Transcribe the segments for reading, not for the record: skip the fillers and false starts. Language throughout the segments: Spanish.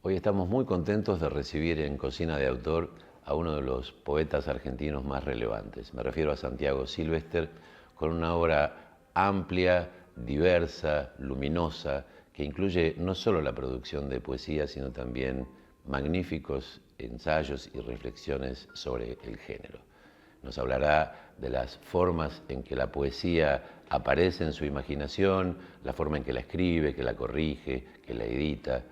Hoy estamos muy contentos de recibir en Cocina de Autor a uno de los poetas argentinos más relevantes. Me refiero a Santiago Silvester, con una obra amplia, diversa, luminosa, que incluye no solo la producción de poesía, sino también magníficos ensayos y reflexiones sobre el género. Nos hablará de las formas en que la poesía aparece en su imaginación, la forma en que la escribe, que la corrige, que la edita,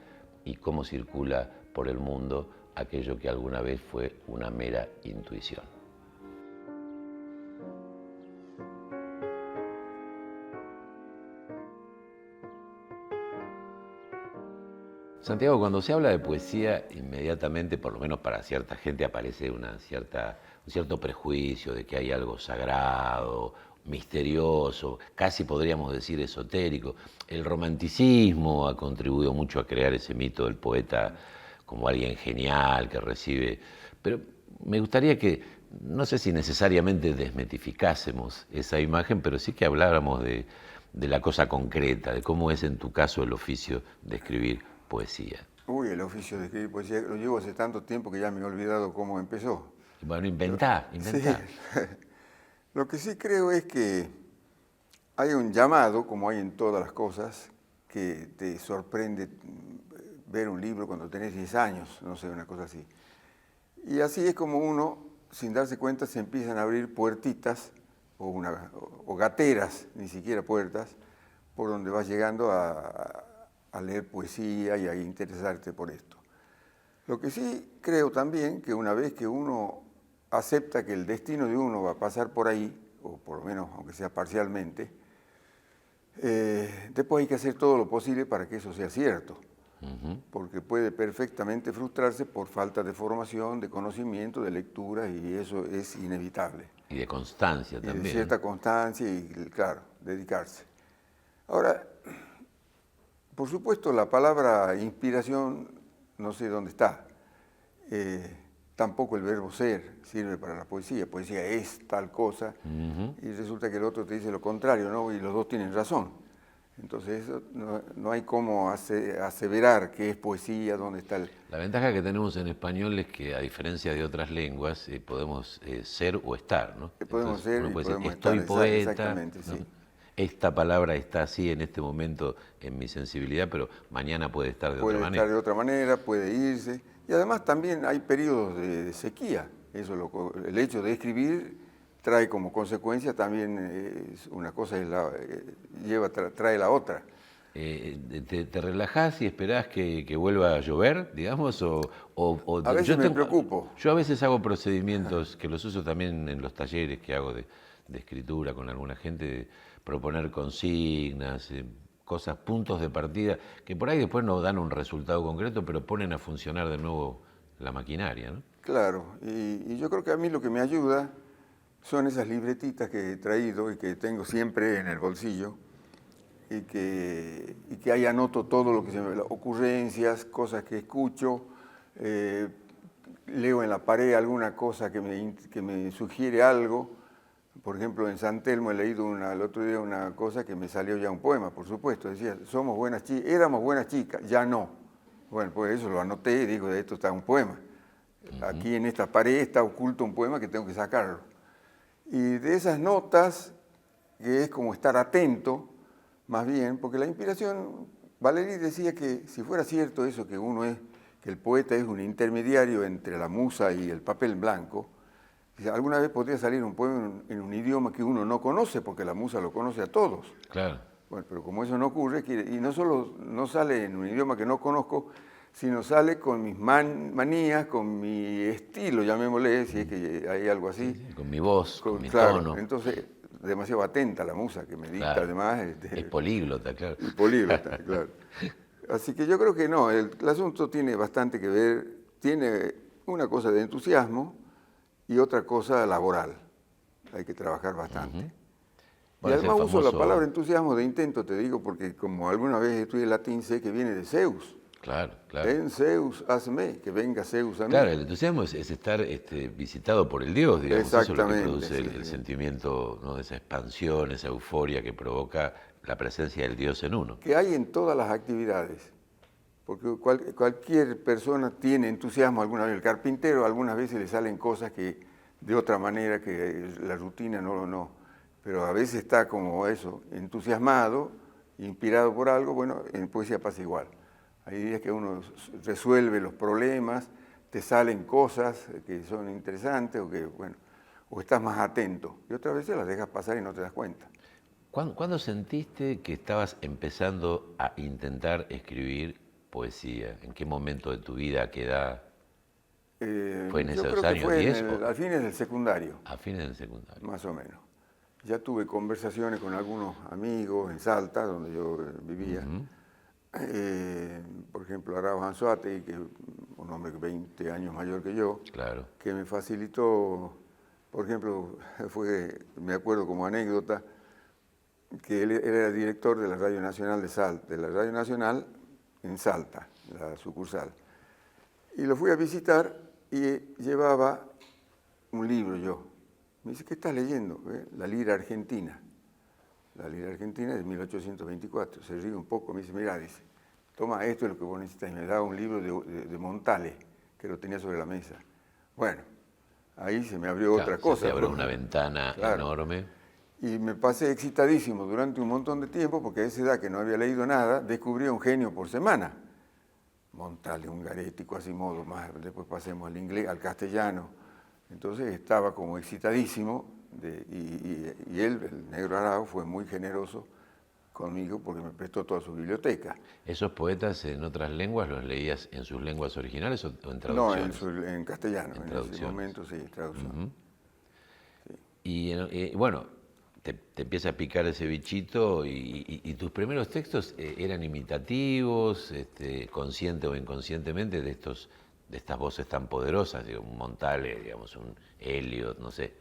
y cómo circula por el mundo aquello que alguna vez fue una mera intuición. Santiago, cuando se habla de poesía, inmediatamente, por lo menos para cierta gente, aparece un cierto prejuicio de que hay algo sagrado, misterioso, casi podríamos decir esotérico. El romanticismo ha contribuido mucho a crear ese mito del poeta como alguien genial que recibe. Pero me gustaría que, no sé si necesariamente desmitificásemos esa imagen, pero sí que habláramos de la cosa concreta, de cómo es en tu caso el oficio de escribir poesía. Uy, el oficio de escribir poesía lo llevo hace tanto tiempo que ya me he olvidado cómo empezó. Bueno, inventá. Sí. Lo que sí creo es que hay un llamado, como hay en todas las cosas, que te sorprende ver un libro cuando tenés 10 años, no sé, una cosa así. Y así es como uno, sin darse cuenta, se empiezan a abrir puertitas o gateras, ni siquiera puertas, por donde vas llegando a leer poesía y a interesarte por esto. Lo que sí creo también que una vez que uno acepta que el destino de uno va a pasar por ahí, o por lo menos aunque sea parcialmente, después hay que hacer todo lo posible para que eso sea cierto, porque puede perfectamente frustrarse por falta de formación, de conocimiento, de lectura, y eso es inevitable. Y de constancia también. Y de cierta constancia y, claro, dedicarse. Ahora, por supuesto, la palabra inspiración no sé dónde está. Tampoco el verbo ser sirve para la poesía. Poesía es tal cosa y resulta que el otro te dice lo contrario, ¿no? Y los dos tienen razón. Entonces eso no hay cómo aseverar qué es poesía, dónde está el... La ventaja que tenemos en español es que, a diferencia de otras lenguas, podemos ser o estar, ¿no? Podemos Entonces, ser uno y puede podemos decir, estoy estar, poeta, exactamente, ¿no? sí. Esta palabra está así en este momento en mi sensibilidad, pero mañana puede estar de otra manera. Puede estar de otra manera, puede irse. Y además también hay periodos de sequía. El hecho de escribir trae como consecuencia también una cosa trae la otra. ¿Te relajás y esperás que vuelva a llover, digamos? A veces me preocupo. Yo a veces hago procedimientos que los uso también en los talleres que hago de escritura con alguna gente, de proponer consignas, cosas, puntos de partida, que por ahí después no dan un resultado concreto, pero ponen a funcionar de nuevo la maquinaria, ¿no? Claro, y yo creo que a mí lo que me ayuda son esas libretitas que he traído y que tengo siempre en el bolsillo, y que ahí anoto todo lo que ocurrencias, cosas que escucho, leo en la pared alguna cosa que me sugiere algo. Por ejemplo, en San Telmo he leído el otro día una cosa que me salió ya un poema, por supuesto. Decía, éramos buenas chicas, ya no. Bueno, pues eso lo anoté y digo, de esto está un poema. Aquí en esta pared está oculto un poema que tengo que sacarlo. Y de esas notas, que es como estar atento, más bien, porque la inspiración, Valéry decía que si fuera cierto eso que que el poeta es un intermediario entre la musa y el papel blanco, alguna vez podría salir un poema en un idioma que uno no conoce, porque la musa lo conoce a todos. Claro. Bueno, pero como eso no ocurre, y no solo no sale en un idioma que no conozco, sino sale con mis manías, con mi estilo, llamémosle, si es que hay algo así. Sí, con mi voz, con mi claro, tono. Entonces, demasiado atenta la musa que me dicta, Claro. además. Es políglota, claro. Y políglota, claro. Así que yo creo que no, el asunto tiene bastante que ver, tiene una cosa de entusiasmo y otra cosa laboral. Hay que trabajar bastante. Y además uso la palabra entusiasmo de intento, te digo, porque como alguna vez estudié latín, sé que viene de Zeus. Claro, claro. Ven Zeus, hazme, que venga Zeus a mí. Claro, el entusiasmo es estar visitado por el Dios, digamos. Exactamente. Eso es lo que produce el sentimiento, ¿no?, de esa expansión, esa euforia que provoca la presencia del Dios en uno. Que hay en todas las actividades. porque cualquier persona tiene entusiasmo alguna vez. El carpintero algunas veces le salen cosas que de otra manera que la rutina no. Pero a veces está como eso, entusiasmado, inspirado por algo. Bueno, en poesía pasa igual. Hay días que uno resuelve los problemas, te salen cosas que son interesantes o estás más atento. Y otras veces las dejas pasar y no te das cuenta. ¿Cuándo sentiste que estabas empezando a intentar escribir poesía? ¿En qué momento de tu vida, a qué edad? ¿Fue en Yo esos creo que años fue 10 a fines del secundario, a fines del secundario? más o menos. Ya tuve conversaciones con algunos amigos en Salta, donde yo vivía. Por ejemplo, Arauz Anzoátegui, que es un hombre 20 años mayor que yo, Claro. que me facilitó, por ejemplo, me acuerdo como anécdota, que él era director de la Radio Nacional de Salta, de la Radio Nacional en Salta, la sucursal. Y lo fui a visitar y llevaba un libro yo. Me dice, ¿qué estás leyendo? La Lira Argentina. La Lira Argentina es de 1824. Se ríe un poco, me dice, mira, dice, toma, esto es lo que vos necesitas. Y me daba un libro de Montale, que lo tenía sobre la mesa. Bueno, ahí se me abrió otra cosa. Se abrió una ventana enorme. Y me pasé excitadísimo durante un montón de tiempo, porque a esa edad que no había leído nada, descubría un genio por semana. Montale, Ungaretti, Quasimodo, más después pasemos al inglés, al castellano. Entonces estaba como excitadísimo, y él, el negro Arauz, fue muy generoso conmigo porque me prestó toda su biblioteca. ¿Esos poetas en otras lenguas los leías en sus lenguas originales o en traducciones? No, en castellano, en ese momento sí, traducción. Y bueno, te empieza a picar ese bichito y tus primeros textos eran imitativos, consciente o inconscientemente de estas voces tan poderosas, digo, un Montale, digamos, un Eliot, no sé,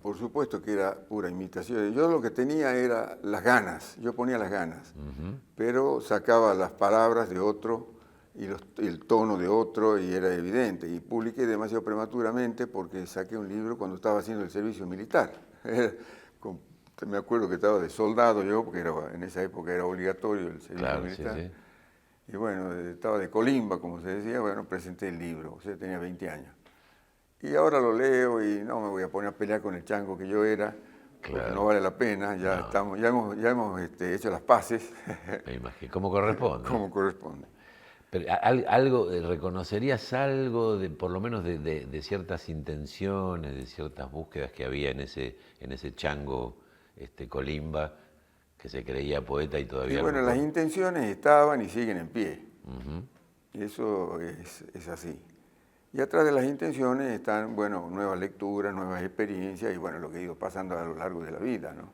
Por supuesto que era pura imitación. Yo lo que tenía era las ganas, yo ponía las ganas, pero sacaba las palabras de otro y el tono de otro y era evidente. Y publiqué demasiado prematuramente porque saqué un libro cuando estaba haciendo el servicio militar. Me acuerdo que estaba de soldado yo, porque en esa época era obligatorio el servicio militar. Sí, sí. Y bueno, estaba de colimba, como se decía, bueno, presenté el libro, o sea, tenía 20 años. Y ahora lo leo y no me voy a poner a pelear con el chango que yo era, porque no vale la pena, ya hemos hecho las paces. Me imagino, como corresponde. Como corresponde. Pero ¿reconocerías algo, por lo menos de ciertas intenciones, de ciertas búsquedas que había en ese chango colimba, que se creía poeta y todavía... Y bueno, las intenciones estaban y siguen en pie. Y eso es así. Y atrás de las intenciones están, bueno, nuevas lecturas, nuevas experiencias y bueno, lo que he ido pasando a lo largo de la vida, ¿no?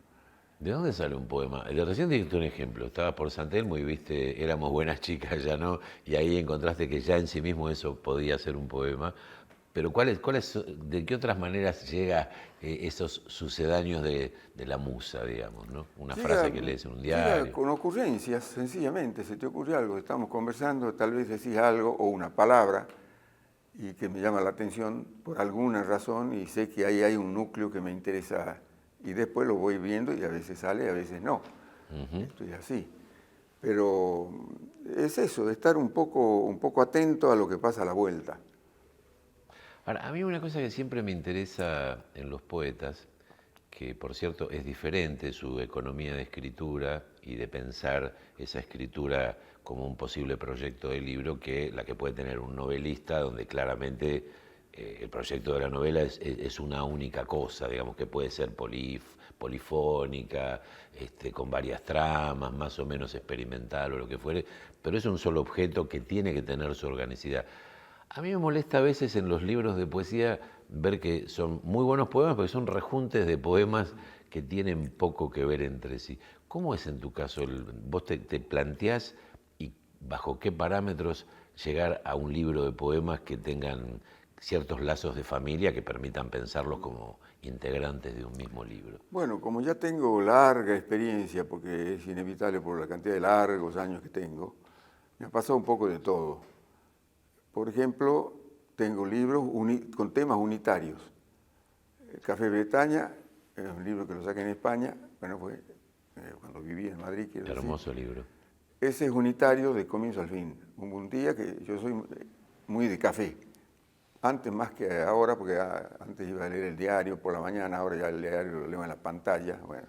¿De dónde sale un poema? Recién dijiste un ejemplo, estabas por San Telmo y viste, éramos buenas chicas ya, ¿no? Y ahí encontraste que ya en sí mismo eso podía ser un poema. Pero ¿de qué otras maneras llega esos sucedáneos de la musa, digamos, ¿no? Una frase que lees en un diario. Con ocurrencias, sencillamente, se te ocurre algo, estamos conversando, tal vez decís algo o una palabra y que me llama la atención por alguna razón y sé que ahí hay un núcleo que me interesa y después lo voy viendo y a veces sale, a veces no. Estoy así. Pero es eso, estar un poco atento a lo que pasa a la vuelta. Ahora, a mí una cosa que siempre me interesa en los poetas, que por cierto es diferente su economía de escritura y de pensar esa escritura como un posible proyecto de libro que la que puede tener un novelista, donde claramente el proyecto de la novela es una única cosa, digamos que puede ser polifónica, con varias tramas, más o menos experimental o lo que fuere, pero es un solo objeto que tiene que tener su organicidad. A mí me molesta a veces en los libros de poesía ver que son muy buenos poemas, porque son rejuntes de poemas que tienen poco que ver entre sí. ¿Cómo es en tu caso? ¿Vos te planteás y bajo qué parámetros llegar a un libro de poemas que tengan ciertos lazos de familia que permitan pensarlos como integrantes de un mismo libro? Bueno, como ya tengo larga experiencia, porque es inevitable por la cantidad de largos años que tengo, me ha pasado un poco de todo. Por ejemplo, tengo libros con temas unitarios. Café Bretaña, es un libro que lo saqué en España, bueno, fue cuando viví en Madrid, quiero decir. Hermoso libro. ese es unitario de comienzo al fin. Un día que yo soy muy de café. Antes más que ahora, porque antes iba a leer el diario por la mañana, ahora ya el diario lo leo en la pantalla, bueno.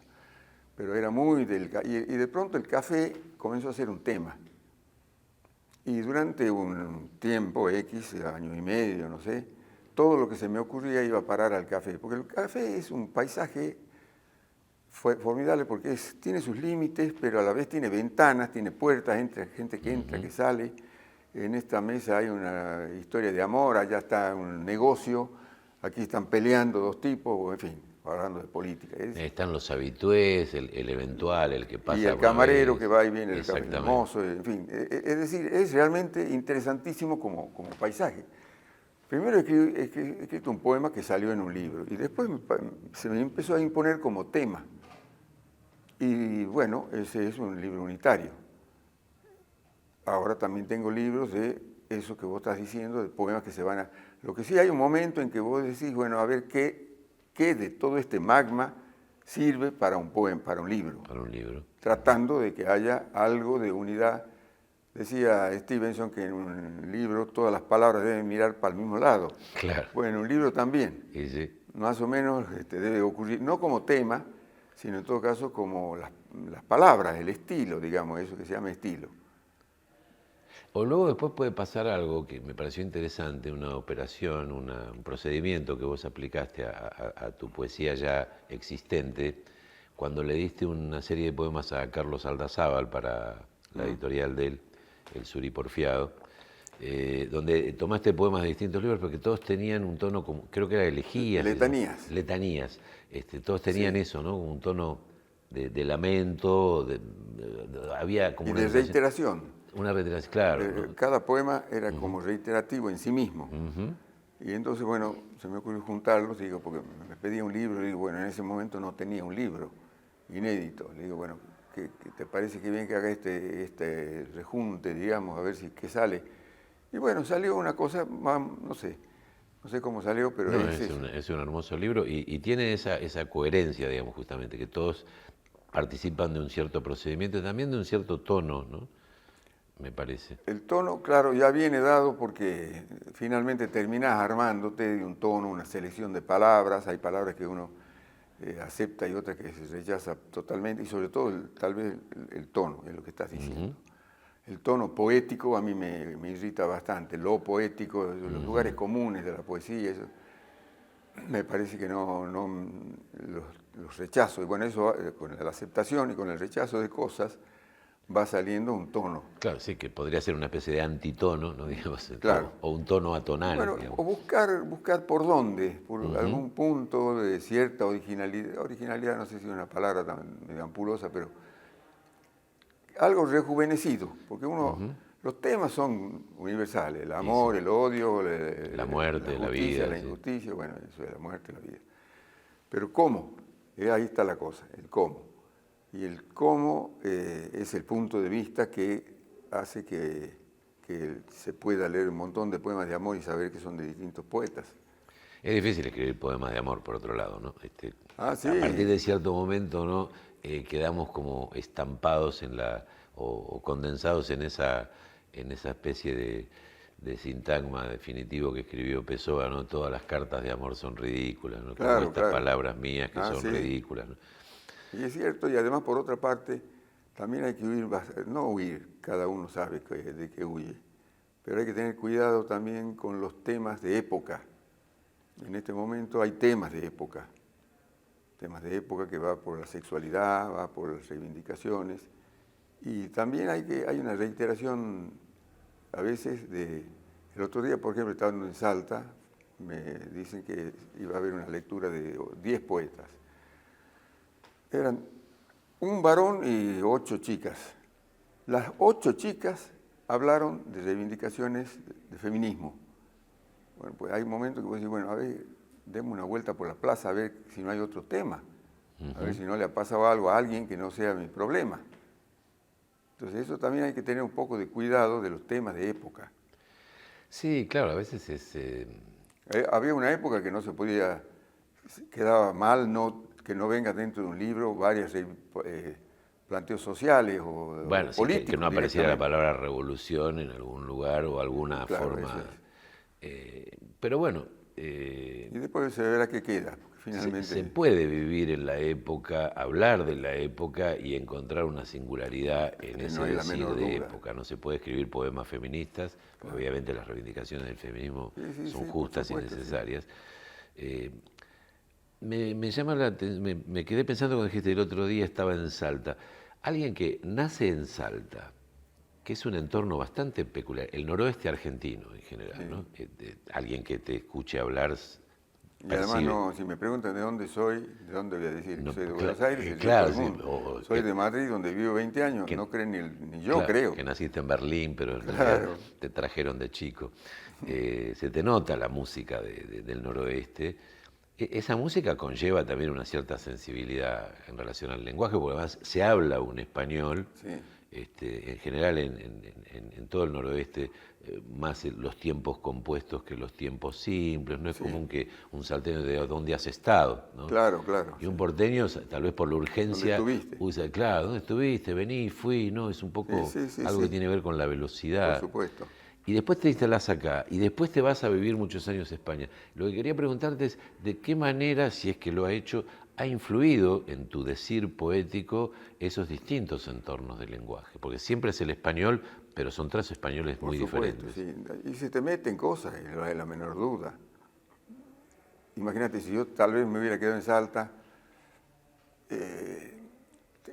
Pero era muy del café. Y de pronto el café comenzó a ser un tema. Y durante un tiempo X, año y medio, no sé, todo lo que se me ocurría iba a parar al café. Porque el café es un paisaje formidable porque tiene sus límites, pero a la vez tiene ventanas, tiene puertas, entra gente que entra, que sale. En esta mesa hay una historia de amor, allá está un negocio, aquí están peleando dos tipos, en fin, hablando de política. Están los habitués, el eventual, el que pasa. Y el camarero que va y viene, el Exactamente. mozo, en fin. Es decir, es realmente interesantísimo como paisaje. Primero he escrito un poema que salió en un libro y después se me empezó a imponer como tema. Y bueno, ese es un libro unitario. Ahora también tengo libros de eso que vos estás diciendo, de poemas que se van a... Lo que sí hay un momento en que vos decís, bueno, a ver qué de todo este magma sirve para un poema, para un libro. Para un libro. Tratando de que haya algo de unidad. Decía Stevenson que en un libro todas las palabras deben mirar para el mismo lado. Claro. Bueno, en un libro también. Y sí. Más o menos debe ocurrir, no como tema, sino en todo caso como las palabras, el estilo, digamos, eso que se llama estilo. O luego después puede pasar algo que me pareció interesante, una operación, un procedimiento que vos aplicaste a tu poesía ya existente, cuando le diste una serie de poemas a Carlos Aldazábal para la editorial de él, El Surí Porfiado, donde tomaste poemas de distintos libros, porque todos tenían un tono, como, creo que era elegías. Letanías. Letanías. Todos tenían eso, ¿no? Un tono de lamento, había como Y una de reiteración. Una reiteración, claro. ¿no? Cada poema era como reiterativo en sí mismo. Y entonces, bueno, se me ocurrió juntarlos, digo, porque me pedía un libro, y digo, bueno, en ese momento no tenía un libro inédito. Le digo, bueno, ¿qué te parece que bien que haga este rejunte, digamos, a ver si qué sale? Y bueno, salió una cosa, no sé cómo salió, pero No, es un hermoso libro y tiene esa coherencia, digamos, justamente, que todos participan de un cierto procedimiento y también de un cierto tono, ¿no? Me parece. El tono, claro, ya viene dado porque finalmente terminás armándote de un tono, una selección de palabras, hay palabras que uno acepta y otras que se rechaza totalmente, y sobre todo tal vez el tono, es lo que estás diciendo. El tono poético a mí me irrita bastante, lo poético, los lugares comunes de la poesía, eso, me parece que no los rechazo, y bueno, eso con la aceptación y con el rechazo de cosas, va saliendo un tono. Claro, sí, que podría ser una especie de antitono, ¿no? Digamos, claro. o un tono atonal. Bueno, digamos. o buscar por dónde, por algún punto de cierta originalidad. Originalidad no sé si es una palabra tan medio ampulosa, pero algo rejuvenecido, porque los temas son universales, el amor, el odio, la muerte, la vida. La injusticia, bueno, eso es la muerte, la vida. Pero ¿cómo? Ahí está la cosa, el cómo. Y el cómo es el punto de vista que hace que se pueda leer un montón de poemas de amor y saber que son de distintos poetas. Es difícil escribir poemas de amor, por otro lado, ¿no? Sí. A partir de cierto momento, ¿no? Quedamos como estampados o condensados en esa especie de sintagma definitivo que escribió Pessoa, ¿no? Todas las cartas de amor son ridículas, ¿no? Claro, como estas palabras mías que son sí. ridículas, ¿no? Y es cierto, y además por otra parte, también hay que huir, no huir, cada uno sabe de qué huye, pero hay que tener cuidado también con los temas de época. En este momento hay temas de época que va por la sexualidad, va por las reivindicaciones, y también hay una reiteración a veces el otro día, por ejemplo, estando en Salta, me dicen que iba a haber una lectura de 10 poetas. Eran un varón y 8 chicas. Las 8 chicas hablaron de reivindicaciones de feminismo. Bueno, pues hay un momento que vos decís, bueno, a ver, demos una vuelta por la plaza a ver si no hay otro tema. A ver si no le ha pasado algo a alguien que no sea mi problema. Entonces eso también hay que tener un poco de cuidado de los temas de época. Sí, claro, a veces es... Había una época que no se podía, quedaba mal que no venga dentro de un libro varias planteos sociales o Bueno, sí, políticos. que no apareciera la directamente. palabra revolución en algún lugar o alguna Claro, forma. eso es. Pero bueno, Y después se verá qué queda, porque se finalmente puede vivir en la época, hablar de la época y encontrar una singularidad en ese no hay la decir menor de duda. época. No se puede escribir poemas feministas, porque obviamente las reivindicaciones del feminismo Sí, sí, son sí, por justas y supuesto, sí. necesarias. Eh, me llama me quedé pensando cuando dijiste el otro día estaba en Salta. Alguien que nace en Salta, que es un entorno bastante peculiar, el noroeste argentino en general, ¿no? Alguien que te escuche hablar Y además, percibe. no, si me preguntan de dónde soy, ¿de dónde voy a decir que No, soy de Buenos Aires? El todo claro, el sí, mundo. Soy de Madrid, donde vivo 20 años, que- no creen ni yo claro, creo. que naciste en Berlín, pero en realidad Claro, te trajeron de chico. Se te nota la música del noroeste. Esa música conlleva también una cierta sensibilidad en relación al lenguaje, porque además se habla un español, sí, en general en todo el noroeste, más los tiempos compuestos que los tiempos simples. No es sí, común que un salteño de dónde has estado, ¿no? claro, claro. Y Sí. un porteño, tal vez por la ¿Dónde urgencia, estuviste? usa, claro, ¿dónde estuviste? Vení, fui, ¿no? Es un Sí, poco sí, sí, algo que sí, tiene que ver con la por velocidad. supuesto. Y después te instalás acá, y después te vas a vivir muchos años a España. Lo que quería preguntarte es, ¿de qué manera, si es que lo ha hecho, ha influido en tu decir poético esos distintos entornos del lenguaje? Porque siempre es el español, pero son tres españoles Por muy supuesto, diferentes. sí. Y se te meten cosas, y no hay la menor duda. Imagínate, si yo tal vez me hubiera quedado en Salta, eh,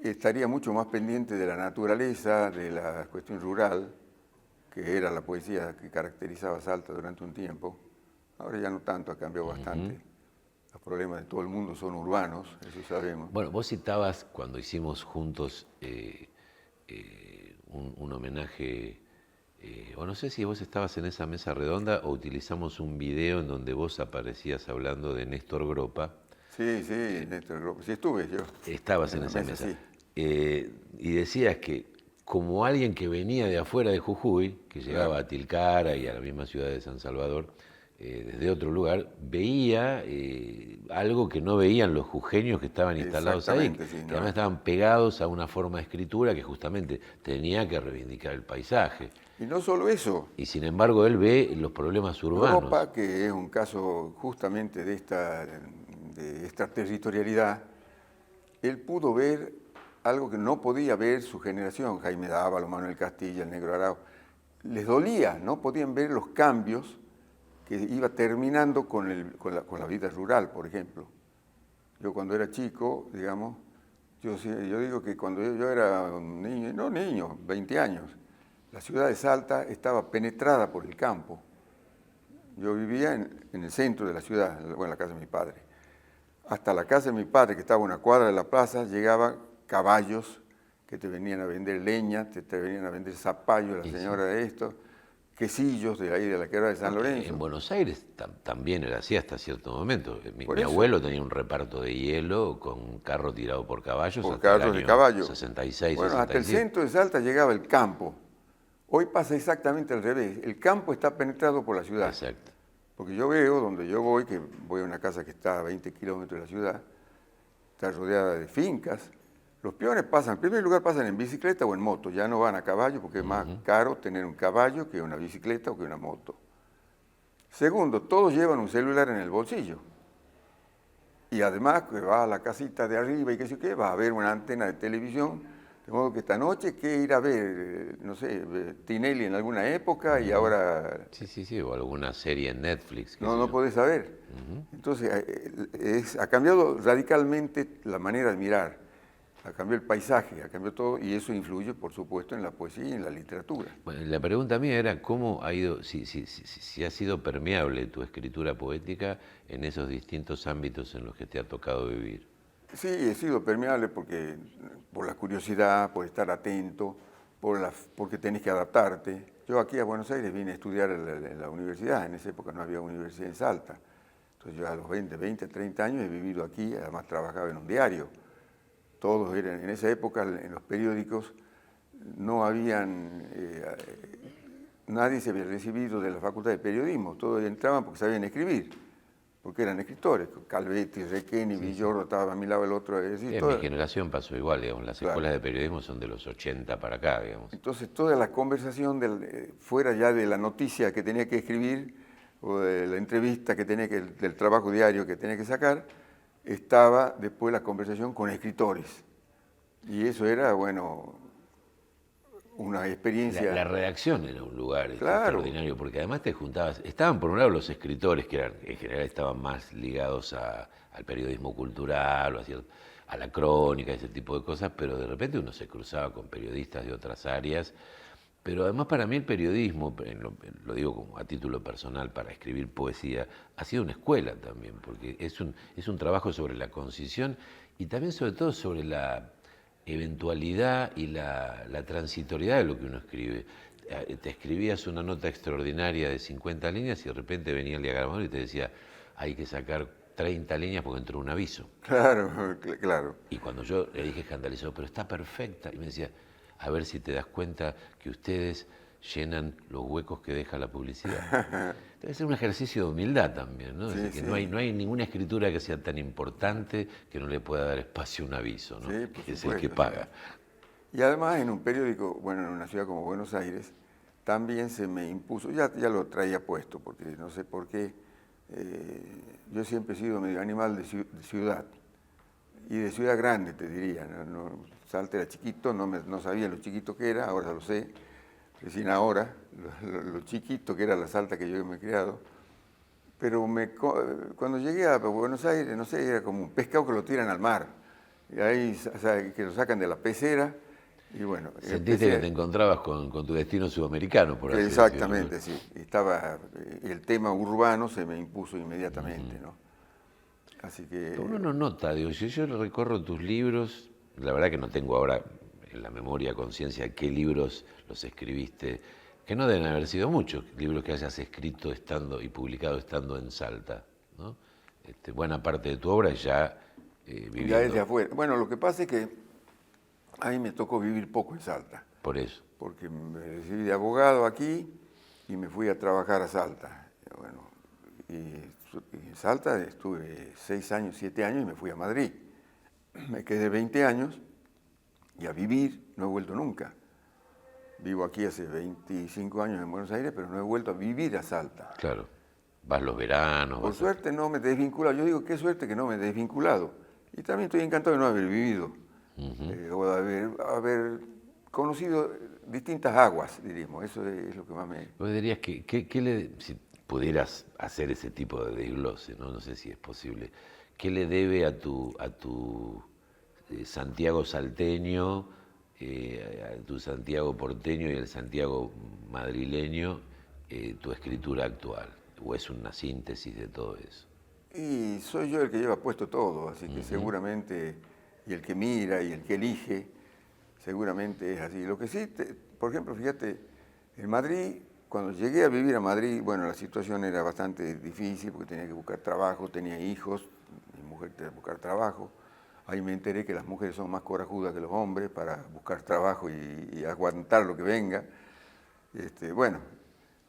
estaría mucho más pendiente de la naturaleza, de la cuestión rural, que era la poesía que caracterizaba a Salta durante un tiempo. Ahora ya no tanto, ha cambiado bastante. Los problemas de todo el mundo son urbanos, eso sabemos. Bueno, vos citabas cuando hicimos juntos un homenaje, o no sé si vos estabas en esa mesa redonda o utilizamos un video en donde vos aparecías hablando de Néstor Gropa. Sí, sí, Néstor Gropa. Sí estuve yo. Estabas en la esa mesa. sí. Y decías que como alguien que venía de afuera de Jujuy, que llegaba a Tilcara y a la misma ciudad de San Salvador, desde otro lugar, veía algo que no veían los jujeños que estaban instalados ahí, Exactamente, sí, que no. además estaban pegados a una forma de escritura que justamente tenía que reivindicar el paisaje. Y no solo eso, Y sin embargo él ve los problemas urbanos. Gropa, que es un caso justamente de esta territorialidad, él pudo ver algo que no podía ver su generación, Jaime Dávalo, Manuel Castilla, el Negro Arao. Les dolía, no podían ver los cambios que iba terminando con la vida rural, por ejemplo. Yo cuando era chico, digamos, yo digo que cuando yo era un niño, no niño, 20 años, la ciudad de Salta estaba penetrada por el campo. Yo vivía en el centro de la ciudad, bueno, en la casa de mi padre. Hasta la casa de mi padre, que estaba a una cuadra de la plaza, llegaban caballos que te venían a vender leña, te venían a vender zapallo, la señora de esto, quesillos de ahí de la quebrada de San Lorenzo. En Buenos Aires también era así hasta cierto momento. Por Mi eso. abuelo tenía un reparto de hielo con un carro tirado por caballos Por hasta el carros de año caballo. 66, Bueno, hasta el 67. centro de Salta llegaba el campo. Hoy pasa exactamente al revés. El campo está penetrado por la ciudad. Exacto. Porque yo veo donde yo voy, que voy a una casa que está a 20 kilómetros de la ciudad, está rodeada de fincas. Los peones pasan, en primer lugar pasan en bicicleta o en moto, ya no van a caballo porque es más caro tener un caballo que una bicicleta o que una moto. Segundo, todos llevan un celular en el bolsillo. Y además, que va a la casita de arriba y qué sé qué, va a ver una antena de televisión, de modo que esta noche, ¿qué ir a ver? No sé, Tinelli en alguna época y ahora Sí, o alguna serie en Netflix. qué sé no yo. podés saber. Entonces, ha cambiado radicalmente la manera de mirar, ha cambiado el paisaje, ha cambiado todo, y eso influye, por supuesto, en la poesía y en la literatura. Bueno, la pregunta mía era cómo ha ido, si ha sido permeable tu escritura poética en esos distintos ámbitos en los que te ha tocado vivir. Sí, he sido permeable porque, por la curiosidad, por estar atento, porque tenés que adaptarte. Yo aquí a Buenos Aires vine a estudiar en la universidad, en esa época no había universidad en Salta. Entonces yo a los 20, 30 años he vivido aquí, además trabajaba en un diario. Todos eran, en esa época en los periódicos no habían, nadie se había recibido de la Facultad de Periodismo, todos entraban porque sabían escribir. porque eran escritores, Calvetti, Requeni, Villoro, estaba a mi lado el otro. Es decir, En mi generación pasó igual, digamos, las claro, escuelas de periodismo son de los 80 para acá, digamos. entonces toda la conversación fuera ya de la noticia que tenía que escribir o de la entrevista que tenía del trabajo diario que tenía que sacar, estaba después la conversación con escritores. Y eso era, bueno, una experiencia. La redacción era un lugar Claro, extraordinario, porque además te juntabas, estaban por un lado los escritores, que eran, en general estaban más ligados al periodismo cultural, o a la crónica, ese tipo de cosas, pero de repente uno se cruzaba con periodistas de otras áreas. Pero además para mí el periodismo, lo digo como a título personal, para escribir poesía, ha sido una escuela también, porque es un trabajo sobre la concisión y también sobre todo sobre la eventualidad y la transitoriedad de lo que uno escribe. Te escribías una nota extraordinaria de 50 líneas y de repente venía el diagramador y te decía, hay que sacar 30 líneas porque entró un aviso. claro, claro. Y cuando yo le dije escandalizado, pero está perfecta, y me decía, a ver si te das cuenta que ustedes llenan los huecos que deja la publicidad. Debe ser un ejercicio de humildad también, ¿no? Sí, Es decir, sí. que no hay ninguna escritura que sea tan importante que no le pueda dar espacio a un aviso, ¿no? Sí, por Que es el que supuesto, paga. sí. Y además en un periódico, bueno, en una ciudad como Buenos Aires, también se me impuso, ya lo traía puesto, porque no sé por qué, yo siempre he sido medio animal de ciudad, y de ciudad grande te diría, Salta era chiquito, no sabía lo chiquito que era, ahora lo sé, recién ahora, lo chiquito que era la Salta que yo me he criado, pero cuando llegué a Buenos Aires, no sé, era como un pescado que lo tiran al mar, y ahí, o sea, que lo sacan de la pecera, y bueno. Sentiste que te encontrabas con tu destino sudamericano, por así decirlo. Exactamente, sí. El tema urbano se me impuso inmediatamente, ¿no? Así que... Pero uno no nota, digo, si yo recorro tus libros, la verdad que no tengo ahora en la memoria conciencia qué libros los escribiste, que no deben haber sido muchos, libros que hayas escrito estando y publicado estando en Salta, ¿no? Buena parte de tu obra ya viviendo. Ya desde afuera. Bueno, lo que pasa es que ahí me tocó vivir poco en Salta. Por eso. Porque me recibí de abogado aquí y me fui a trabajar a Salta. Bueno, y en Salta estuve 6 años, 7 años y me fui a Madrid. Me quedé 20 años y a vivir no he vuelto nunca. Vivo aquí hace 25 años en Buenos Aires, pero no he vuelto a vivir a Salta. Claro. Vas los veranos. Por suerte no me he desvinculado. Yo digo, qué suerte que no me he desvinculado. Y también estoy encantado de no haber vivido. O de haber conocido distintas aguas, diríamos. Eso es lo que más me... Vos dirías que, si pudieras hacer ese tipo de desglose, ¿no? No sé si es posible, ¿qué le debe a tu Santiago salteño, a tu Santiago porteño y el Santiago madrileño, tu escritura actual? ¿O es una síntesis de todo eso? Y soy yo el que lleva puesto todo, así que seguramente, y el que mira y el que elige, seguramente es así. Lo que sí, por ejemplo, fíjate, en Madrid, cuando llegué a vivir a Madrid, bueno, la situación era bastante difícil porque tenía que buscar trabajo, tenía hijos, mi mujer tenía que buscar trabajo. Ahí me enteré que las mujeres son más corajudas que los hombres para buscar trabajo y aguantar lo que venga. Bueno,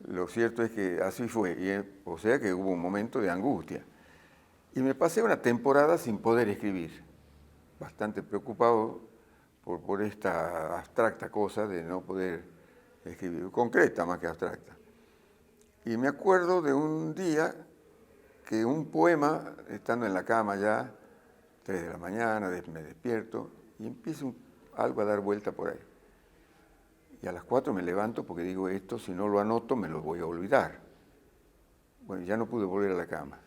lo cierto es que así fue, o sea que hubo un momento de angustia. Y me pasé una temporada sin poder escribir, bastante preocupado por esta abstracta cosa de no poder escribir, concreta más que abstracta. Y me acuerdo de un día que un poema, estando en la cama ya, 3 de la mañana, me despierto y empiezo algo a dar vuelta por ahí. Y a las 4 me levanto porque digo, esto si no lo anoto me lo voy a olvidar. Bueno, ya no pude volver a la cama.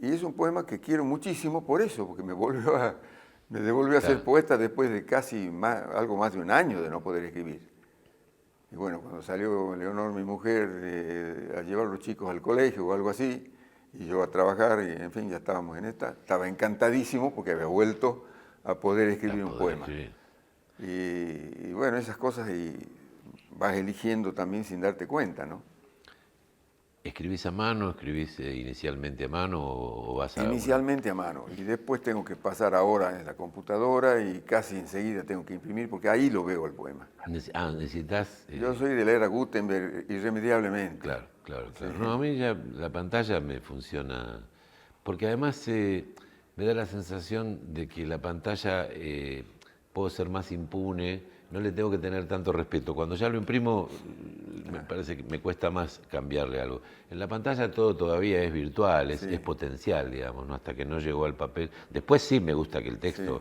Y es un poema que quiero muchísimo por eso, porque me devolvió a ser poeta después de casi algo más de un año de no poder escribir. Y bueno, cuando salió Leonor, mi mujer, a llevar a los chicos al colegio o algo así, y yo a trabajar, y en fin, ya estábamos en esta, estaba encantadísimo porque había vuelto a poder escribir un poema. Y bueno, esas cosas y vas eligiendo también sin darte cuenta, ¿no? ¿Escribís a mano? ¿Escribís inicialmente a mano o vas a...? Inicialmente a mano y después tengo que pasar ahora en la computadora y casi enseguida tengo que imprimir porque ahí lo veo el poema. Necesitas... Yo soy de la era Gutenberg irremediablemente. Claro. Sí. No, a mí ya la pantalla me funciona porque además me da la sensación de que la pantalla puedo ser más impune, no le tengo que tener tanto respeto. Cuando ya lo imprimo, me parece que me cuesta más cambiarle algo. En la pantalla todo todavía es virtual, es potencial, digamos, ¿no? Hasta que no llegó al papel. Después sí me gusta que el texto,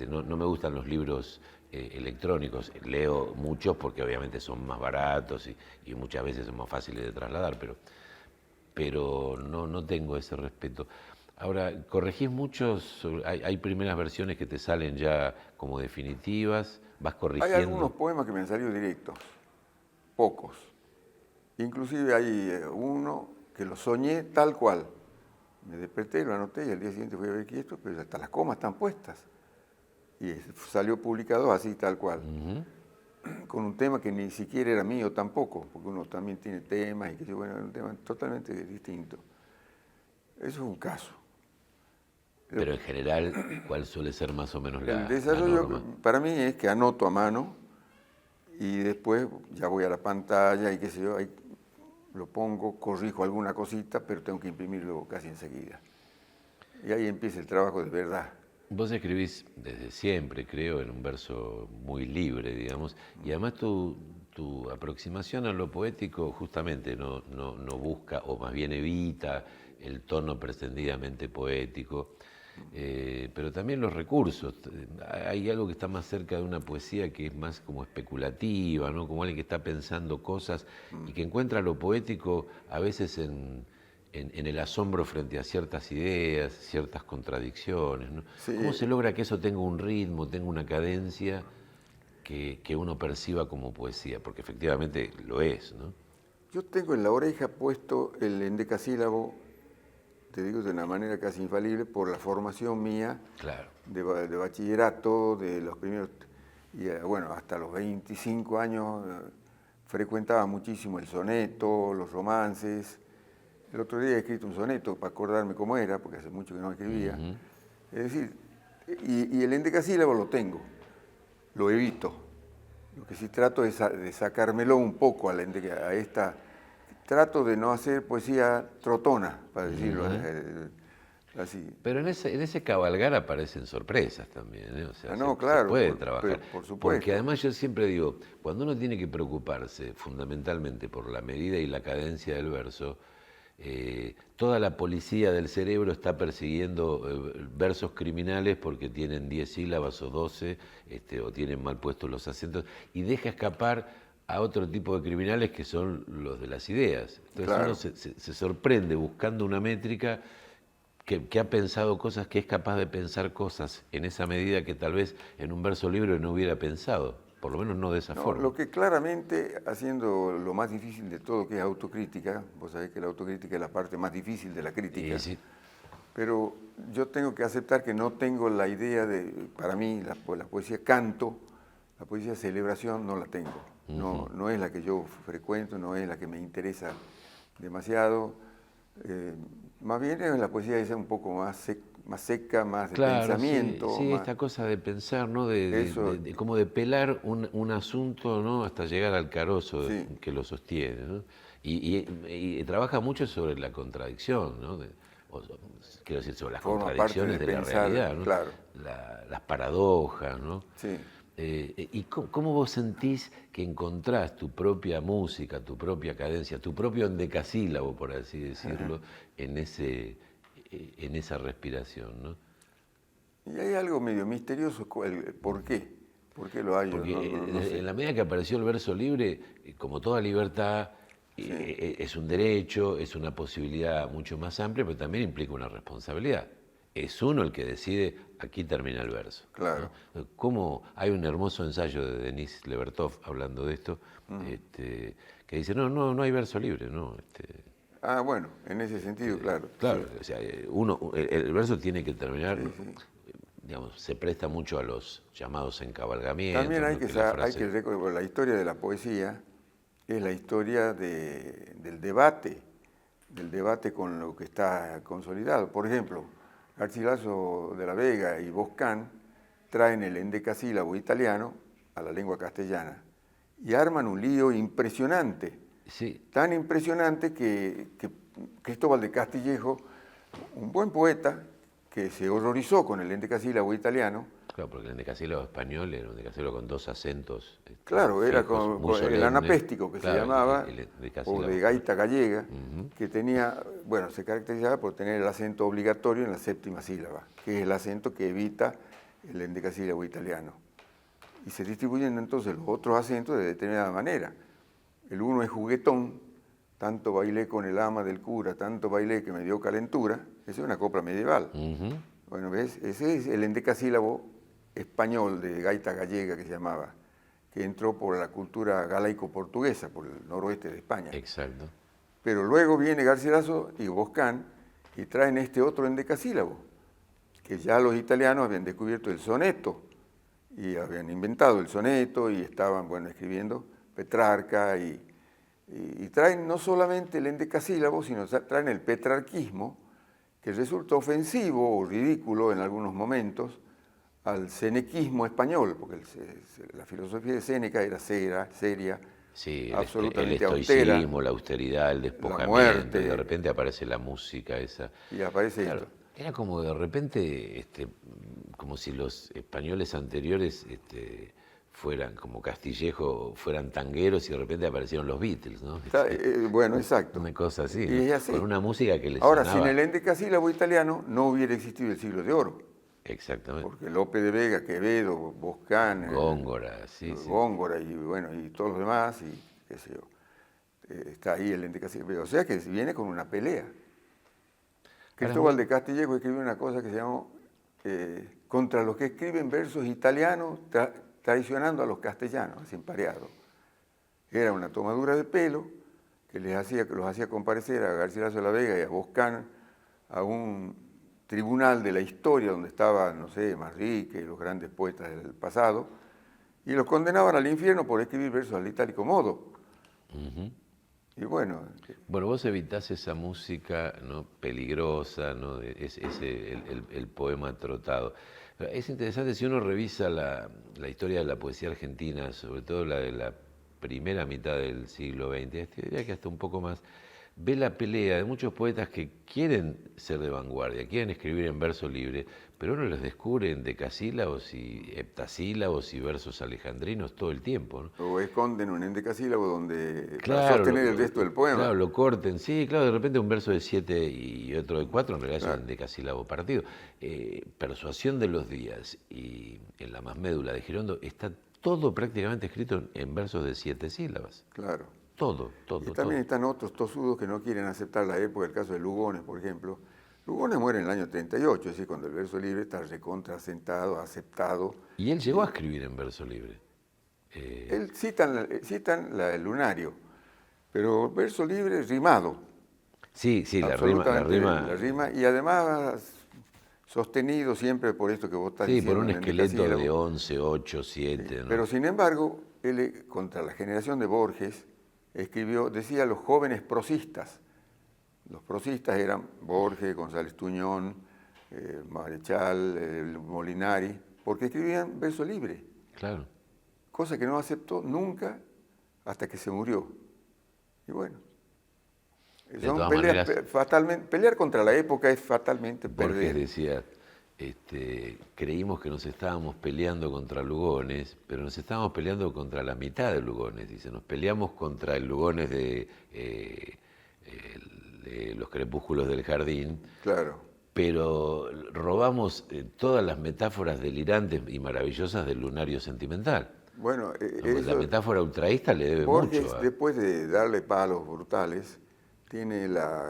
no me gustan los libros electrónicos. Leo muchos porque obviamente son más baratos y muchas veces son más fáciles de trasladar, pero no tengo ese respeto. Ahora, corregís muchos, hay primeras versiones que te salen ya como definitivas, vas corrigiendo. Hay algunos poemas que me han salido directos, pocos. Inclusive hay uno que lo soñé tal cual. Me desperté, lo anoté y al día siguiente fui a ver qué esto, pero hasta las comas están puestas. Y salió publicado así tal cual. Con un tema que ni siquiera era mío tampoco, porque uno también tiene temas y que bueno, es un tema totalmente distinto. Eso es un caso. Pero en general, ¿cuál suele ser más o menos la El desarrollo norma? para mí es que anoto a mano y después ya voy a la pantalla y qué sé yo, ahí lo pongo, corrijo alguna cosita, pero tengo que imprimirlo casi enseguida. Y ahí empieza el trabajo de verdad. Vos escribís desde siempre, creo, en un verso muy libre, digamos, y además tu aproximación a lo poético justamente no busca, o más bien evita, el tono pretendidamente poético, pero también los recursos. Hay algo que está más cerca de una poesía que es más como especulativa, ¿no? Como alguien que está pensando cosas y que encuentra lo poético a veces en el asombro frente a ciertas ideas, ciertas contradicciones, ¿no? Sí. ¿Cómo se logra que eso tenga un ritmo, tenga una cadencia que uno perciba como poesía? Porque efectivamente lo es, ¿no? Yo tengo en la oreja puesto el endecasílabo, te digo de una manera casi infalible, por la formación mía Claro. de bachillerato, de los primeros, y bueno, hasta los 25 años frecuentaba muchísimo el soneto, los romances. El otro día he escrito un soneto para acordarme cómo era, porque hace mucho que no escribía. Es decir, y el endecasílabo lo tengo, lo evito. Lo que sí trato es de sacármelo un poco a esta... Trato de no hacer poesía trotona, para decirlo así. Pero en ese cabalgar aparecen sorpresas también, ¿eh? O sea, Claro, se puede trabajar. por supuesto. Porque además yo siempre digo, cuando uno tiene que preocuparse fundamentalmente por la medida y la cadencia del verso, toda la policía del cerebro está persiguiendo versos criminales porque tienen 10 sílabas o 12, o tienen mal puestos los acentos, y deja escapar a otro tipo de criminales que son los de las ideas. Entonces Claro. uno se sorprende buscando una métrica que ha pensado cosas, que es capaz de pensar cosas en esa medida que tal vez en un verso libre no hubiera pensado, por lo menos no de esa forma. Lo que claramente, haciendo lo más difícil de todo, que es autocrítica, vos sabés que la autocrítica es la parte más difícil de la crítica, Sí. pero yo tengo que aceptar que no tengo la idea de, para mí, la poesía canto, la poesía celebración no la tengo. No es la que yo frecuento, no es la que me interesa demasiado. Más bien es la poesía esa un poco más seca, más de pensamiento. Sí, más... esta cosa de pensar, ¿no? Como de pelar un asunto, ¿no? Hasta llegar al carozo que lo sostiene, ¿no? Y trabaja mucho sobre la contradicción, ¿no? Quiero decir, sobre las contradicciones de la realidad, ¿no? Claro. Las paradojas, ¿no? Sí. ¿Y cómo vos sentís que encontrás tu propia música, tu propia cadencia, tu propio endecasílabo, por así decirlo, en esa respiración, ¿no? Y hay algo medio misterioso, ¿por qué? ¿Por qué lo hay? Porque No sé. en la medida que apareció el verso libre, como toda libertad, es un derecho, es una posibilidad mucho más amplia, pero también implica una responsabilidad. Es uno el que decide, aquí termina el verso. Claro. ¿No? Como hay un hermoso ensayo de Denis Levertov hablando de esto, que dice, no hay verso libre, ¿no? Bueno, en ese sentido, claro. Claro, Sí. o sea, el verso tiene que terminar, digamos, se presta mucho a los llamados encabalgamientos. También hay ¿no? que recordar, la historia de la poesía es la historia del debate con lo que está consolidado. Por ejemplo, Garcilaso de la Vega y Boscán traen el endecasílabo italiano a la lengua castellana y arman un lío impresionante. Sí. Tan impresionante que Cristóbal de Castillejo un buen poeta que se horrorizó con el endecasílabo italiano. Claro, porque el endecasílabo español era un endecasílabo con 2 acentos. Claro, era fijos, muy con el solemne. anapéstico que Claro, se llamaba, el o endecasílabo. de gaita gallega, que tenía, bueno, se caracterizaba por tener el acento obligatorio en la séptima sílaba, que es el acento que evita el endecasílabo italiano. Y se distribuyen entonces los otros acentos de determinada manera. El uno es juguetón, tanto bailé con el ama del cura, tanto bailé que me dio calentura. Esa es una copla medieval. Bueno, ¿ves? Ese es el endecasílabo español de gaita gallega que se llamaba, que entró por la cultura galaico-portuguesa, por el noroeste de España. Exacto. Pero luego viene Garcilaso y Boscán y traen este otro endecasílabo, que ya los italianos habían descubierto el soneto y habían inventado el soneto y estaban, bueno, escribiendo Petrarca y traen no solamente el endecasílabo, sino traen el petrarquismo, que resulta ofensivo o ridículo en algunos momentos al senequismo español, porque la filosofía de Séneca era seria, Sí, absolutamente el austera, estoicismo, la austeridad, el despojamiento, muerte, y de repente aparece la música esa. y aparece Claro, esto. era como de repente, como si los españoles anteriores fueran, como Castillejo, fueran tangueros y de repente aparecieron los Beatles, ¿no? Bueno, exacto. Una cosa así, Y ¿no? es así. Con una música que les Ahora, sonaba. sin el endecasílabo italiano no hubiera existido el siglo de oro, Exactamente. porque Lope de Vega, Quevedo, Boscán, Góngora, sí, sí. Góngora y bueno, y todos los demás, y qué sé yo, está ahí el endecasílabo. O sea que viene con una pelea. Cristóbal de Castillejo escribió una cosa que se llamó contra los que escriben versos italianos traicionando a los castellanos, así empareado. Era una tomadura de pelo que los hacía comparecer a Garcilaso de la Vega y a Boscán a un tribunal de la historia donde estaban, no sé, Manrique y los grandes poetas del pasado, y los condenaban al infierno por escribir versos al itálico modo. Y bueno... Bueno, vos evitás esa música, ¿no?, peligrosa, ¿no?, el poema trotado. Es interesante, si uno revisa la historia de la poesía argentina, sobre todo la de la primera mitad del siglo XX, diría que hasta un poco más, ve la pelea de muchos poetas que quieren ser de vanguardia, quieren escribir en verso libre, pero uno les descubre en decasílabos y heptasílabos y versos alejandrinos todo el tiempo, ¿no? O esconden un endecasílabo donde Claro, para sostener el resto del poema. Claro, lo corten, sí, claro, de repente un verso de 7 y otro de 4, en realidad es un endecasílabo partido. Persuasión de los días y en la más médula de Girondo está todo prácticamente escrito en versos de 7 sílabas. Claro. Todo. Y también están otros tosudos que no quieren aceptar la época, el caso de Lugones, por ejemplo. Lugones muere en el año 38, es decir, cuando el verso libre está recontrasentado, aceptado. Y él llegó a escribir en verso libre. Él citan el lunario, pero verso libre rimado. Sí, la rima. Y además sostenido siempre por esto que vos estás diciendo. Sí, por un el esqueleto endecasílabo. de 11, 8, 7. Sí, ¿no? pero sin embargo, él contra la generación de Borges decía los jóvenes prosistas. Los prosistas eran Borges, González Tuñón, Marechal, Molinari, porque escribían verso libre. Claro. Cosa que no aceptó nunca hasta que se murió. Y bueno, son peleas pelear contra la época es fatalmente perder. Borges decía, creímos que nos estábamos peleando contra Lugones, pero nos estábamos peleando contra la mitad de Lugones. Dice, nos peleamos contra el Lugones de Los crepúsculos del jardín. Claro. Pero robamos todas las metáforas delirantes y maravillosas del lunario sentimental. Bueno, la metáfora ultraísta le debe Borges, mucho. Después de darle palos brutales, tiene la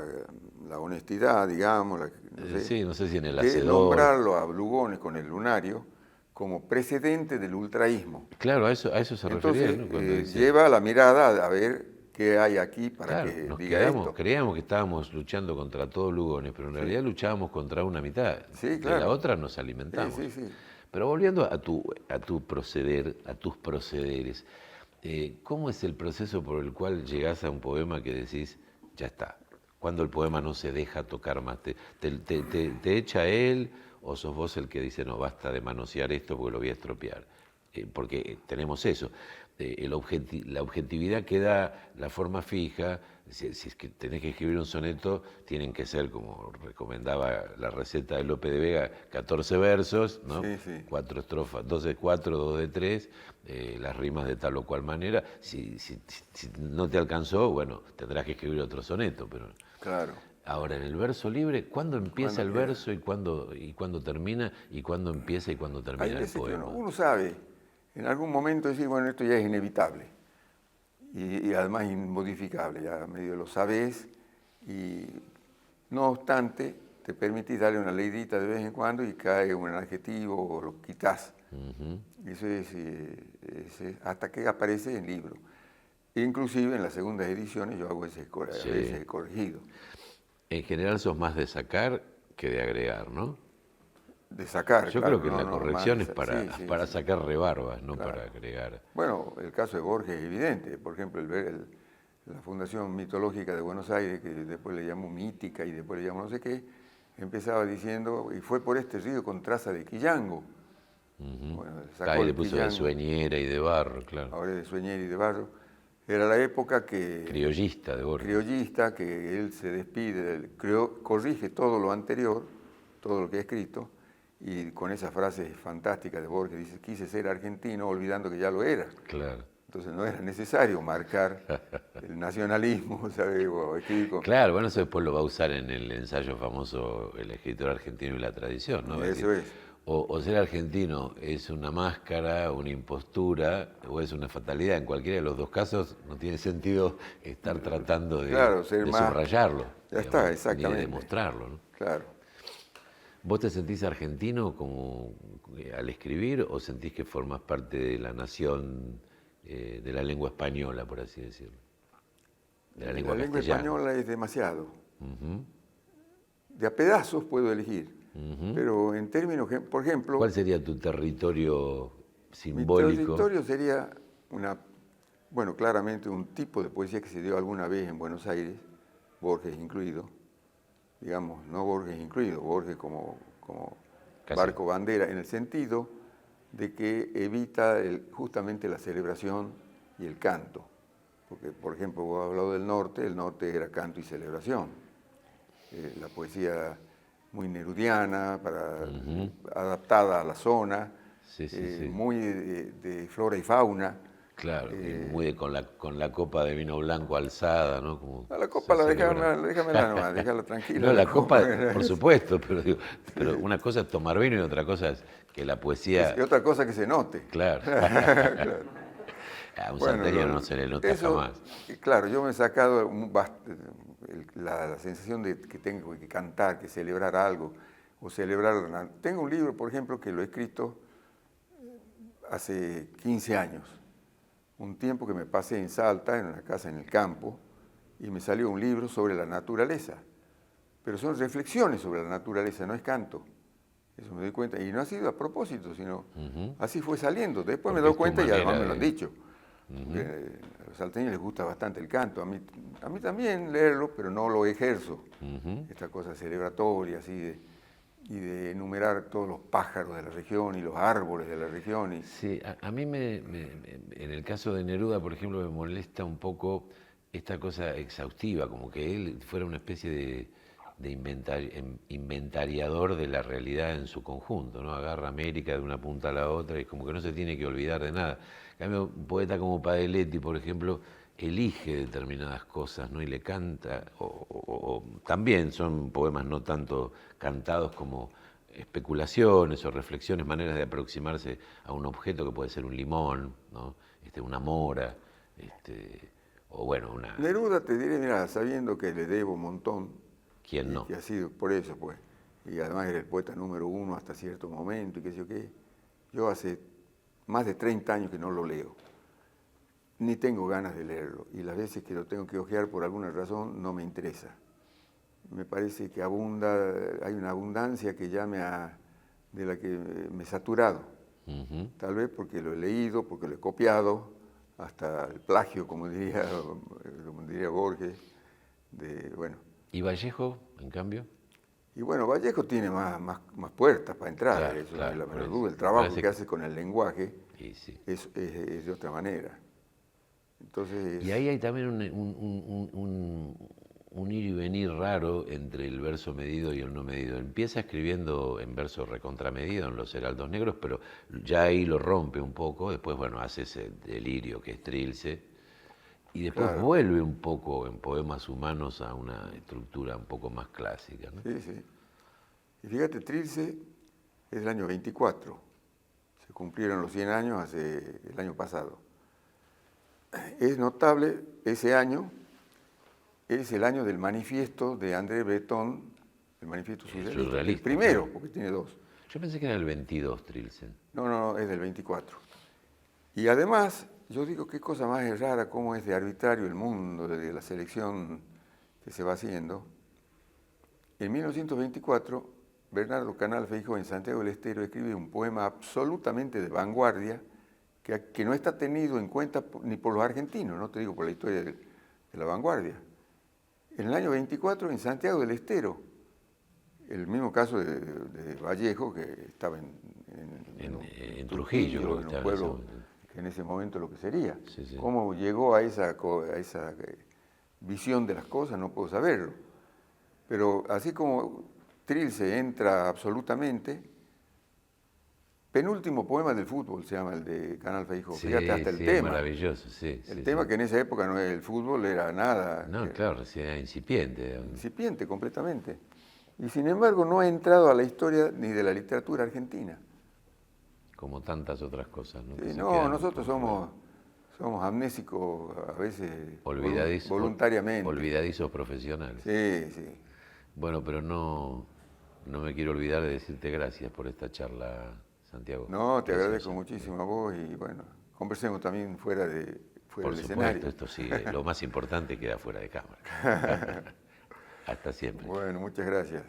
honestidad, digamos, no sé si en el de hacedor. nombrarlo a Lugones con el lunario como precedente del ultraísmo. Claro, a eso se refería. Entonces, ¿no? Dice, lleva la mirada a ver qué hay aquí para que diga esto. Creíamos que estábamos luchando contra todos Lugones, pero en realidad luchábamos contra una mitad. Sí, claro. De la otra nos alimentamos. Sí. Pero volviendo a tu proceder, a tus procederes, ¿cómo es el proceso por el cual llegás a un poema que decís, ya está? Cuando el poema no se deja tocar más, ¿te echa él o sos vos el que dice, no, basta de manosear esto porque lo voy a estropear? Porque tenemos eso. La objetividad que da la forma fija si es que tenés que escribir un soneto, tienen que ser, como recomendaba la receta de Lope de Vega, 14 versos, ¿no? Sí, sí. 4 estrofas, 2 de 4, 2 de 3, las rimas de tal o cual manera. Si no te alcanzó, bueno, tendrás que escribir otro soneto, pero... Claro. Ahora, en el verso libre, ¿cuándo empieza Cuando el quiera. verso y cuándo termina? ¿Y cuándo empieza y cuándo Hay termina el veces que poema? uno sabe, en algún momento decir, bueno, esto ya es inevitable y además inmodificable, ya medio lo sabes y no obstante te permitís darle una leidita de vez en cuando y cae un adjetivo o lo quitas. Eso es hasta que aparece en libro. Inclusive en las segundas ediciones yo hago ese, a Sí. veces he corregido. En general sos más de sacar que de agregar, ¿no? De sacar, Yo claro. creo que no, la no, corrección más, es para, sí, sí, para sí. sacar rebarbas, no Claro. para agregar. Bueno, el caso de Borges es evidente. Por ejemplo, la Fundación Mitológica de Buenos Aires, que después le llamó Mítica y después le llamó no sé qué, empezaba diciendo, y fue por este río con traza de quillango. Bueno, sacó Ahí le el puso de quillango, sueñera y de barro, claro. ahora es de Sueñer y de Barro. Era la época que Criollista de Borges. criollista, que él se despide, corrige todo lo anterior, todo lo que ha escrito, y con esa frase fantástica de Borges dice, quise ser argentino olvidando que ya lo era. Claro. Entonces no era necesario marcar el nacionalismo, ¿sabe? O escribir con... Claro, bueno, eso después lo va a usar en el ensayo famoso El escritor argentino y la tradición, ¿no? Va a Eso decir, es. o ser argentino es una máscara, una impostura, o es una fatalidad. En cualquiera de los dos casos no tiene sentido estar tratando de, Claro, ser de más... subrayarlo. Ya digamos, está, ni exactamente. de demostrarlo, ¿no? Claro. ¿Vos te sentís argentino como al escribir o sentís que formas parte de la nación, de la lengua española, por así decirlo? De la lengua castellana. Española es demasiado. De a pedazos puedo elegir, pero en términos, por ejemplo... ¿Cuál sería tu territorio Mi simbólico? territorio sería bueno, claramente un tipo de poesía que se dio alguna vez en Buenos Aires, Borges incluido, digamos, no Borges incluido, Borges como Casi. barco bandera, en el sentido de que evita justamente la celebración y el canto. Porque, por ejemplo, vos has hablado del norte, el norte era canto y celebración. La poesía muy nerudiana, adaptada a la zona, Sí, sí, sí. muy de flora y fauna. Claro, y muy con la copa de vino blanco alzada, ¿no? Como A la copa se déjamela nomás, déjala tranquila. No, la copa, por supuesto, pero una cosa es tomar vino y otra cosa es que la poesía... Y otra cosa que se note. Claro. Claro. A un Bueno, santeño no se le nota jamás. Claro, yo me he sacado la sensación de que tengo que cantar, que celebrar algo, o celebrar... Tengo un libro, por ejemplo, que lo he escrito hace 15 años. Un tiempo que me pasé en Salta, en una casa en el campo, y me salió un libro sobre la naturaleza. Pero son reflexiones sobre la naturaleza, no es canto. Eso me doy cuenta. Y no ha sido a propósito, sino así fue saliendo. Después me doy cuenta y además me lo han dicho. A los salteños les gusta bastante el canto. A mí también leerlo, pero no lo ejerzo. Esta cosa celebratoria, así y de enumerar todos los pájaros de la región y los árboles de la región. Sí, a mí en el caso de Neruda, por ejemplo, me molesta un poco esta cosa exhaustiva, como que él fuera una especie de inventariador de la realidad en su conjunto, ¿no? Agarra América de una punta a la otra y como que no se tiene que olvidar de nada. En cambio, un poeta como Padelletti, por ejemplo, elige determinadas cosas, ¿no? Y le canta, o también son poemas no tanto cantados como especulaciones o reflexiones, maneras de aproximarse a un objeto que puede ser un limón, ¿no? Una mora, o bueno, una... Neruda, te diré, mira, sabiendo que le debo un montón, ¿Quién no? que ha sido por eso, pues, y además era el poeta número uno hasta cierto momento, y qué sé yo qué, yo hace más de 30 años que no lo leo, ni tengo ganas de leerlo, y las veces que lo tengo que hojear por alguna razón no me interesa. Me parece que hay una abundancia que ya de la que me he saturado, tal vez porque lo he leído, porque lo he copiado, hasta el plagio, como diría Borges, bueno. ¿Y Vallejo, en cambio? Y bueno, Vallejo tiene más puertas para entrar, Claro, eso claro, no es la por menor eso. duda. El trabajo Parece que hace con el lenguaje sí. es de otra manera. Entonces, Y ahí hay también un ir y venir raro entre el verso medido y el no medido. Empieza escribiendo en verso recontramedido en Los Heraldos Negros, pero ya ahí lo rompe un poco, después, bueno, hace ese delirio que es Trilce, y después claro, vuelve un poco en Poemas Humanos a una estructura un poco más clásica, ¿no? sí, sí. Y fíjate, Trilce es del año 24, se cumplieron los 100 años hace el año pasado. Es notable ese año, es el año del manifiesto de André Breton, el manifiesto surrealista, el primero, porque tiene dos. Yo pensé que era el 22, Trilce. No, no, es del 24. Y además, yo digo, qué cosa más rara, cómo es de arbitrario el mundo, de la selección que se va haciendo. En 1924, Bernardo Canal Feijóo en Santiago del Estero escribe un poema absolutamente de vanguardia que no está tenido en cuenta ni por los argentinos, no te digo por la historia de la vanguardia. En el año 24, en Santiago del Estero, el mismo caso de Vallejo, que estaba en Trujillo, en un pueblo que en ese momento lo que sería. Sí, sí. ¿Cómo llegó a esa visión de las cosas? No puedo saberlo. Pero así como Trilce entra absolutamente, penúltimo poema del fútbol se llama el de Canal Feijóo. Sí, fíjate hasta el sí, tema. maravilloso, sí. El tema que en esa época no el fútbol era nada. No, claro, sí, era incipiente. Incipiente completamente. Y sin embargo no ha entrado a la historia ni de la literatura argentina. Como tantas otras cosas, ¿no? Sí, no, nosotros somos amnésicos a veces voluntariamente. Olvidadizos profesionales. Sí, sí. Bueno, pero no me quiero olvidar de decirte gracias por esta charla, Santiago. No, te Preciosa. agradezco muchísimo a vos y bueno, conversemos también fuera del Por escenario. supuesto, esto sí, lo más importante queda fuera de cámara. Hasta siempre. Bueno, muchas gracias.